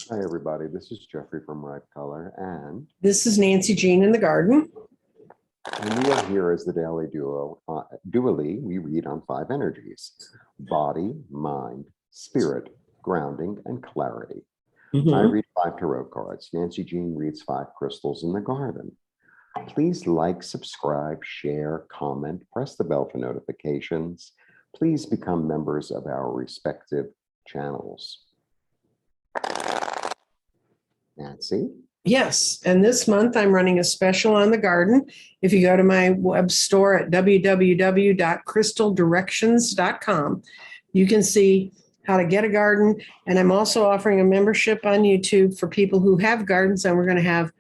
Hi, everybody. This is Jeffrey from Ripecolor, and This is Nancy Jean in the garden. we are here as the Daily Duo. Dually, we read on 5 energies: body, mind, spirit, grounding, and clarity. I read 5 tarot cards. Nancy Jean reads 5 crystals in the garden. Please like, subscribe, share, comment, press the bell for notifications. Please become members of our respective channels. Nancy? Yes, and this month I'm running a special on the garden. If you go to my web store at www.crystaldirections.com, you can see how to get a garden. And I'm also offering a membership on YouTube for people who have gardens, and we're going to have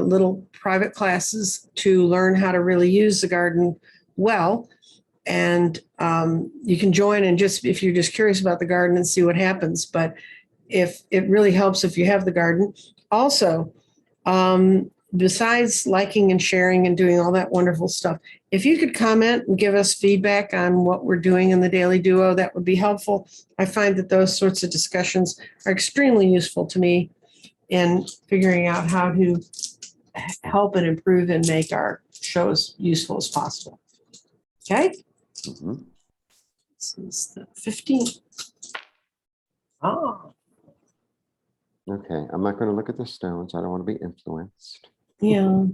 little private classes to learn how to really use the garden well. And you can join and just, if you're just curious about the garden, and see what happens. But if it really helps if you have the garden. Also, besides liking and sharing and doing all that wonderful stuff, if you could comment and give us feedback on what we're doing in the Daily Duo, that would be helpful. I find that those sorts of discussions are extremely useful to me in figuring out how to help and improve and make our shows useful as possible. Okay? Mm-hmm. This is the 15th. Oh. Okay, I'm not going to look at the stones. I don't want to be influenced. Yeah.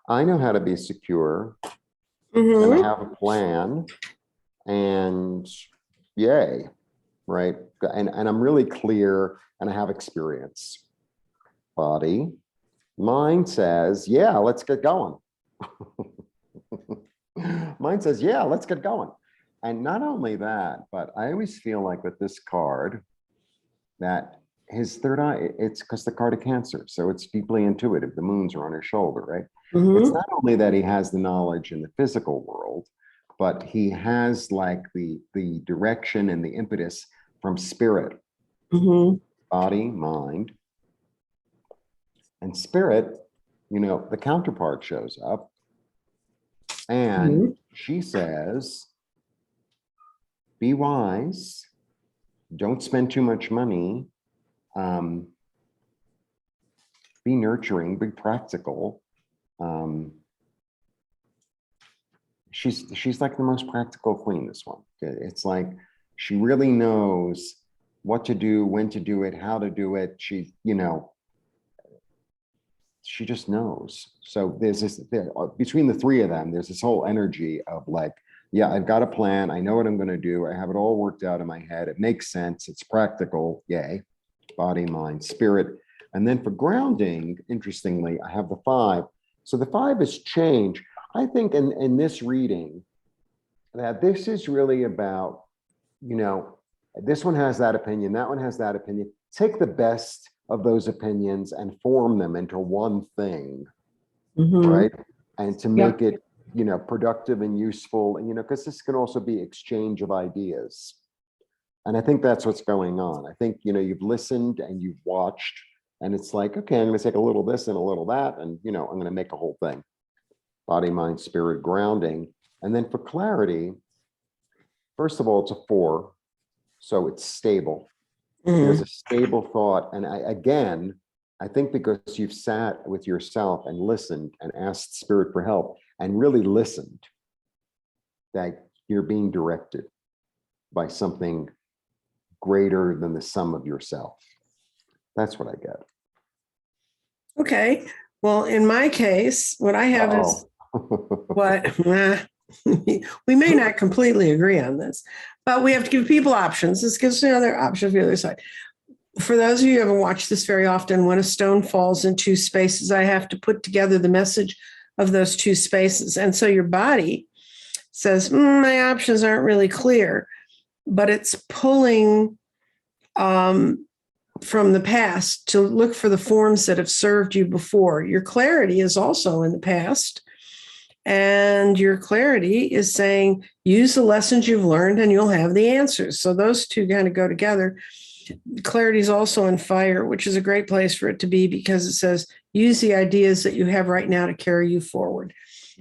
I know how to be secure, Mm-hmm. and I have a plan, and yay, right? And I'm really clear, and I have experience. Body, mind says, yeah, let's get going. Mind says, yeah, let's get going. And not only that, but I always feel like with this card, that his third eye, it's because the card of Cancer. So it's deeply intuitive. The moons are on his shoulder, right? Mm-hmm. It's not only that he has the knowledge in the physical world, but he has like the direction and the impetus from spirit, Mm-hmm. body, mind, and spirit. You know, the counterpart shows up and she says, be wise. Don't spend too much money. Be nurturing, be practical. She's like the most practical queen, this one. It's like she really knows what to do, when to do it, how to do it. She, you know, she just knows. So there's this, between the three of them, there's this whole energy of like, yeah, I've got a plan. I know what I'm going to do. I have it all worked out in my head. It makes sense. It's practical. Yay. Body, mind, spirit. And then for grounding, interestingly, I have the 5. So the 5 is change. I think in this reading that this is really about, you know, this one has that opinion. That one has that opinion. Take the best of those opinions and form them into one thing, right? And to make it, you know, productive and useful, and, you know, because this can also be exchange of ideas. And I think that's what's going on. I think, you know, you've listened and you've watched, and it's like, okay, I'm going to take a little this and a little that, and, you know, I'm going to make a whole thing. Body, mind, spirit, grounding. And then for clarity, first of all, it's a 4, so it's stable. There's a stable thought. And I think because you've sat with yourself and listened and asked spirit for help and really listened, that you're being directed by something greater than the sum of yourself. That's what I get. Okay. Well, in my case, what I have is what we may not completely agree on this, but we have to give people options. This gives another option for the other side. For those of you who haven't watched this very often, when a stone falls in 2 spaces, I have to put together the message of those 2 spaces. And so your body says, my options aren't really clear, but it's pulling from the past to look for the forms that have served you before. Your clarity is also in the past. And your clarity is saying, use the lessons you've learned and you'll have the answers. So those 2 kind of go together. Clarity is also in fire, which is a great place for it to be because it says, use the ideas that you have right now to carry you forward.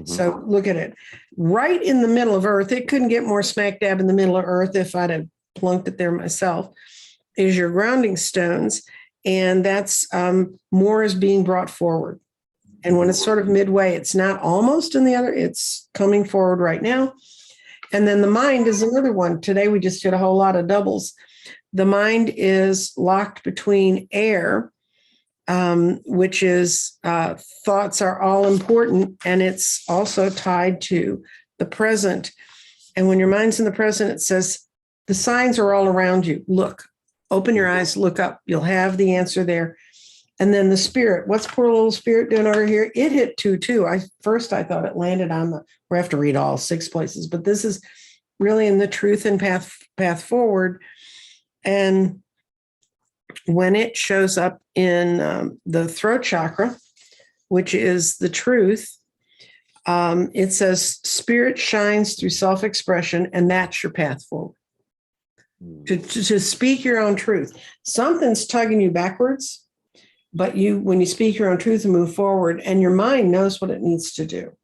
So look at it. Right in the middle of Earth. It couldn't get more smack dab in the middle of Earth if I'd have plunked it there myself. is your grounding stones. And that's more is being brought forward. And when it's sort of midway, it's not almost in the other, it's coming forward right now. And then the mind is another one. Today, we just did a whole lot of doubles. The mind is locked between air, which is thoughts are all important. And it's also tied to the present. And when your mind's in the present, it says the signs are all around you. Look, open your eyes, look up. You'll have the answer there. And then the spirit, what's poor little spirit doing over here? It hit 2-2. I thought it landed on the, we have to read all 6 places, but this is really in the truth and path forward. And when it shows up in the throat chakra, which is the truth, it says spirit shines through self-expression, and that's your path forward. To speak your own truth. Something's tugging you backwards. But when you speak your own truth and move forward, and your mind knows what it needs to do,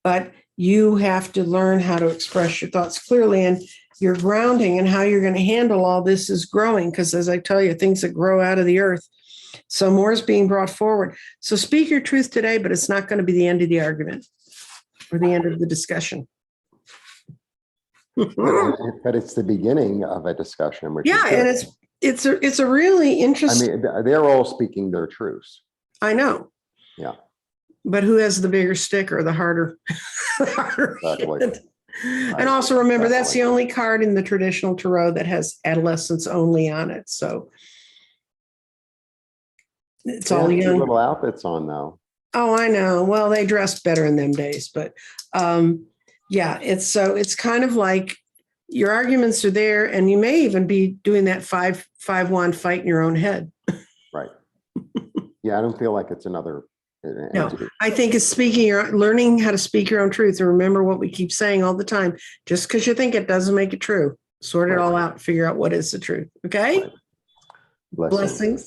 but you have to learn how to express your thoughts clearly, and your grounding and how you're going to handle all this is growing. Because as I tell you, things that grow out of the earth. So more is being brought forward. So speak your truth today, but it's not going to be the end of the argument or the end of the discussion. But it's the beginning of a discussion. Which yeah, and it's a really interesting. I mean, they're all speaking their truths. I know. Yeah. But who has the bigger stick or the harder? Exactly. And also remember, that's the only card in the traditional tarot that has adolescence only on it. So it's all young. Little outfits on though. Oh, I know. Well, they dressed better in them days, but yeah, it's kind of like your arguments are there, and you may even be doing that 5-1 fight in your own head. Right. Yeah, I don't feel like it's another. No, I think it's learning how to speak your own truth. And remember what we keep saying all the time, just because you think it doesn't make it true. Sort it all out, figure out what is the truth. Okay. Right. Blessings.